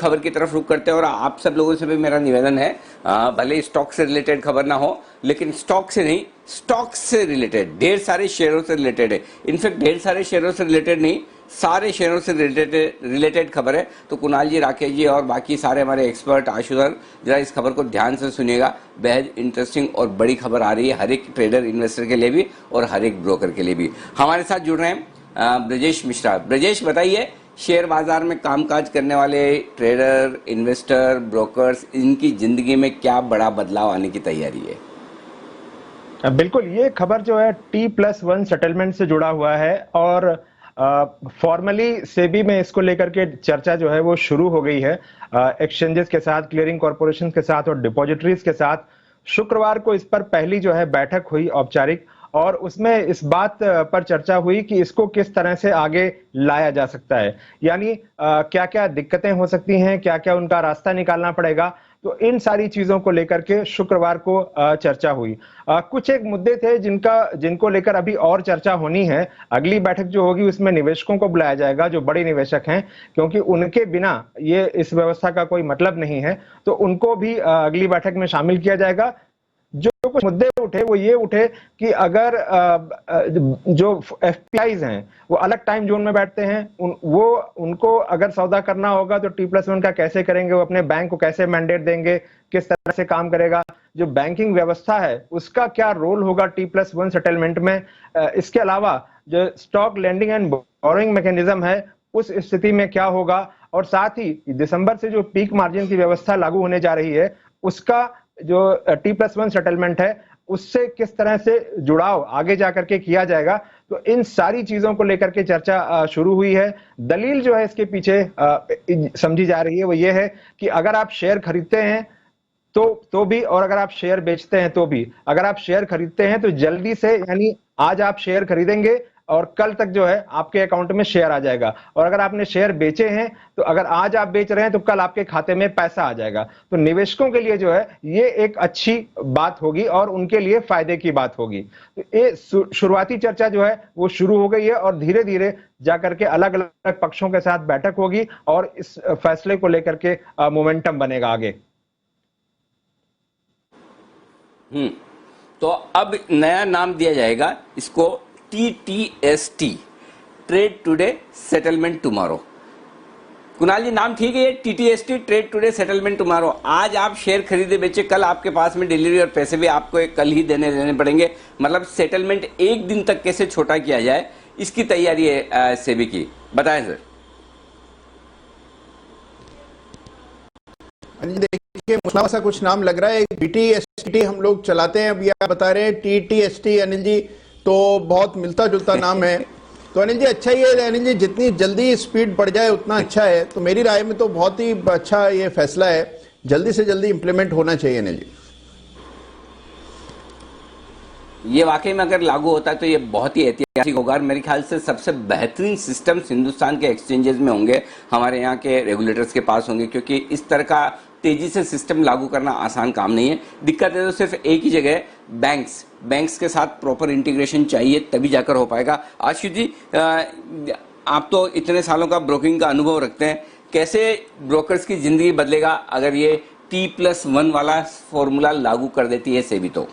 खबर की तरफ रुख करते हैं और आप सब लोगों से भी मेरा निवेदन है, भले स्टॉक से रिलेटेड खबर ना हो, लेकिन स्टॉक से नहीं, स्टॉक से रिलेटेड, ढेर सारे शेयरों से रिलेटेड है। इनफैक्ट ढेर सारे शेयरों से रिलेटेड नहीं, सारे शेयरों से रिलेटेड खबर है। तो कुणाल जी, राकेश जी और बाकी सारे हमारे एक्सपर्ट, आशुधर, जरा इस खबर को ध्यान से सुनिएगा। बेहद इंटरेस्टिंग और बड़ी खबर आ रही है हर एक ट्रेडर इन्वेस्टर के लिए भी और हर एक ब्रोकर के लिए भी। हमारे साथ जुड़ रहे हैं ब्रजेश मिश्रा। ब्रजेश, बताइए, शेयर बाजार में कामकाज करने वाले ट्रेडर, इन्वेस्टर, ब्रोकर्स, इनकी जिंदगी में क्या बड़ा बदलाव आने की तैयारी है? बिल्कुल, ये खबर जो है T+1 सेटलमेंट से जुड़ा हुआ है और फॉर्मली सेबी में इसको लेकर के चर्चा जो है वो शुरू हो गई है एक्सचेंजेस के साथ, क्लियरिंग कॉर्पोरेशन के साथ और डिपॉजिटरीज के साथ। शुक्रवार को इस पर पहली जो है बैठक हुई औपचारिक, और उसमें इस बात पर चर्चा हुई कि इसको किस तरह से आगे लाया जा सकता है, यानी क्या क्या दिक्कतें हो सकती हैं, क्या क्या उनका रास्ता निकालना पड़ेगा। तो इन सारी चीजों को लेकर के शुक्रवार को चर्चा हुई। कुछ एक मुद्दे थे जिनको लेकर अभी और चर्चा होनी है। अगली बैठक जो होगी उसमें निवेशकों को बुलाया जाएगा, जो बड़े निवेशक हैं, क्योंकि उनके बिना ये इस व्यवस्था का कोई मतलब नहीं है। तो उनको भी अगली बैठक में शामिल किया जाएगा। जो कुछ मुद्दे उठे वो ये उठे कि अगर जो एफपीआईज हैं वो अलग टाइम जोन में बैठते हैं, उनको अगर सौदा करना होगा तो T+1 का कैसे करेंगे, वो अपने बैंक को कैसे मैंडेट देंगे, किस तरह से काम करेगा, जो बैंकिंग व्यवस्था है उसका क्या रोल होगा T+1 सेटलमेंट में। इसके अलावा जो stock lending and borrowing mechanism है उस स्थिति में क्या होगा, और साथ ही दिसंबर से जो पीक मार्जिन की व्यवस्था लागू होने जा रही है उसका जो T+1 सेटलमेंट है उससे किस तरह से जुड़ाव आगे जाकर के किया जाएगा। तो इन सारी चीजों को लेकर के चर्चा शुरू हुई है। दलील जो है इसके पीछे समझी जा रही है वो ये है कि अगर आप शेयर खरीदते हैं तो भी, और अगर आप शेयर बेचते हैं तो भी, अगर आप शेयर खरीदते हैं तो जल्दी से, यानी आज आप शेयर खरीदेंगे और कल तक जो है आपके अकाउंट में शेयर आ जाएगा, और अगर आपने शेयर बेचे हैं तो अगर आज आप बेच रहे हैं तो कल आपके खाते में पैसा आ जाएगा। तो निवेशकों के लिए जो है ये एक अच्छी बात होगी और उनके लिए फायदे की बात होगी। तो ये शुरुआती चर्चा जो है वो शुरू हो गई है और धीरे धीरे जाकर के अलग अलग पक्षों के साथ बैठक होगी और इस फैसले को लेकर के मोमेंटम बनेगा आगे। तो अब नया नाम दिया जाएगा इसको, TTST, trade today settlement tomorrow. Kunal ji, नाम ठीक है ये TTST, trade today settlement tomorrow. आज आप शेयर खरीदे बेचे, कल आपके पास में डिलीवरी और पैसे भी आपको कल ही देने पड़ेंगे। मतलब सेटलमेंट एक दिन तक कैसे छोटा किया जाए, इसकी तैयारी है सेबी की। बताएं सर। देखिए, मुश्किल सा कुछ नाम लग रहा है। BTST हम लोग चलाते हैं, अभी आप बता रहे हैं TTST, अनिल जी, तो बहुत मिलता जुलता नाम है। तो अनिल जी अच्छा ही है, अनिल जी जितनी जल्दी स्पीड बढ़ जाए उतना अच्छा है। तो मेरी राय में तो बहुत ही अच्छा ये फैसला है, जल्दी से जल्दी इंप्लीमेंट होना चाहिए अनिल जी। ये वाकई में अगर लागू होता है तो ये बहुत ही ऐतिहासिक होगा और मेरे ख्याल से सबसे बेहतरीन सिस्टम्स हिंदुस्तान के एक्सचेंजेस में होंगे, हमारे यहाँ के रेगुलेटर्स के पास होंगे, क्योंकि इस तरह का तेजी से सिस्टम लागू करना आसान काम नहीं है। दिक्कत है तो सिर्फ एक ही जगह, बैंक्स के साथ प्रॉपर इंटीग्रेशन चाहिए, तभी जाकर हो पाएगा। आशीष जी, आप तो इतने सालों का ब्रोकिंग का अनुभव रखते हैं, कैसे ब्रोकर्स की जिंदगी बदलेगा अगर ये T+1 वाला फॉर्मूला लागू कर देती है सेबी? तो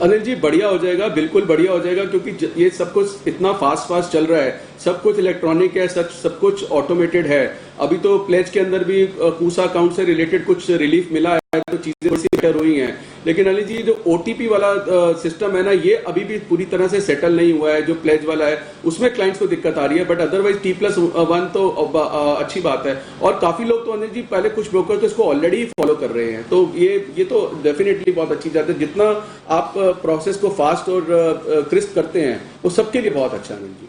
अनिल जी बढ़िया हो जाएगा, बिल्कुल बढ़िया हो जाएगा, क्योंकि ये सब कुछ इतना फास्ट चल रहा है, सब कुछ इलेक्ट्रॉनिक है, सब कुछ ऑटोमेटेड है। अभी तो प्लेज के अंदर भी कूसा अकाउंट से रिलेटेड कुछ रिलीफ मिला है, तो चीजें बड़ी बेहतर हुई हैं। लेकिन अनिल जी जो OTP वाला सिस्टम है ना, ये अभी भी पूरी तरह से सेटल नहीं हुआ है। जो प्लेज वाला है उसमें क्लाइंट्स को दिक्कत आ रही है, बट अदरवाइज T+1 तो अच्छी बात है। और काफी लोग तो अनिल जी, पहले कुछ ब्रोकर तो इसको ऑलरेडी फॉलो कर रहे हैं, तो ये तो डेफिनेटली बहुत अच्छी बात है। जितना आप प्रोसेस को फास्ट और क्रिस्प करते हैं वो सबके लिए बहुत अच्छा है अनिल जी।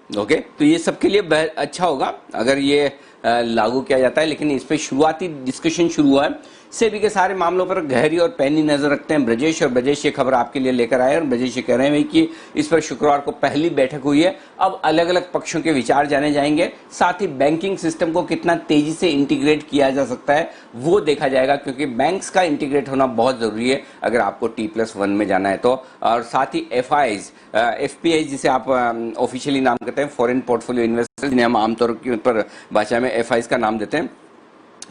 ओके, तो ये सबके लिए अच्छा होगा अगर ये लागू किया जाता है। लेकिन इस पे शुरुआती डिस्कशन शुरू हुआ है। सेबी के सारे मामलों पर गहरी और पैनी नजर रखते हैं ब्रजेश, और ब्रजेश ये खबर आपके लिए लेकर आए। और ब्रजेश ये कह रहे हैं कि इस पर शुक्रवार को पहली बैठक हुई है। अब अलग अलग पक्षों के विचार जाने जाएंगे। साथ ही बैंकिंग सिस्टम को कितना तेजी से इंटीग्रेट किया जा सकता है वो देखा जाएगा, क्योंकि बैंक्स का इंटीग्रेट होना बहुत जरूरी है अगर आपको T+1 में जाना है तो। और साथ ही FPI जिसे आप ऑफिशियली नाम कहते हैं, फॉरेन पोर्टफोलियो इन्वेस्टर्स, जिन्हें हम आमतौर पर भाषा में FIs का नाम देते हैं,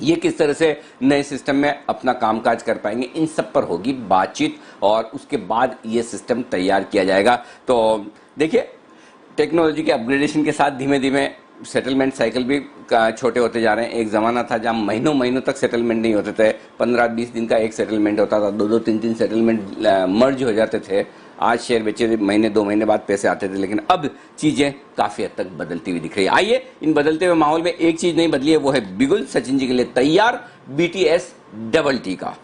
ये किस तरह से नए सिस्टम में अपना कामकाज कर पाएंगे, इन सब पर होगी बातचीत। और उसके बाद ये सिस्टम तैयार किया जाएगा। तो देखिए, टेक्नोलॉजी के अपग्रेडेशन के साथ धीमे धीमे सेटलमेंट साइकिल भी छोटे होते जा रहे हैं। एक ज़माना था जहाँ महीनों महीनों तक सेटलमेंट नहीं होते थे, 15-20 दिन का एक सेटलमेंट होता था, 2-2, 3-3 सेटलमेंट मर्ज हो जाते थे। आज शेयर बेचे महीने 2 महीने बाद पैसे आते थे, लेकिन अब चीज़ें काफ़ी हद तक बदलती हुई दिख रही है। आइए, इन बदलते हुए माहौल में एक चीज़ नहीं बदली है, वो है बिगुल सचिन जी के लिए तैयार BTS डबल टी का।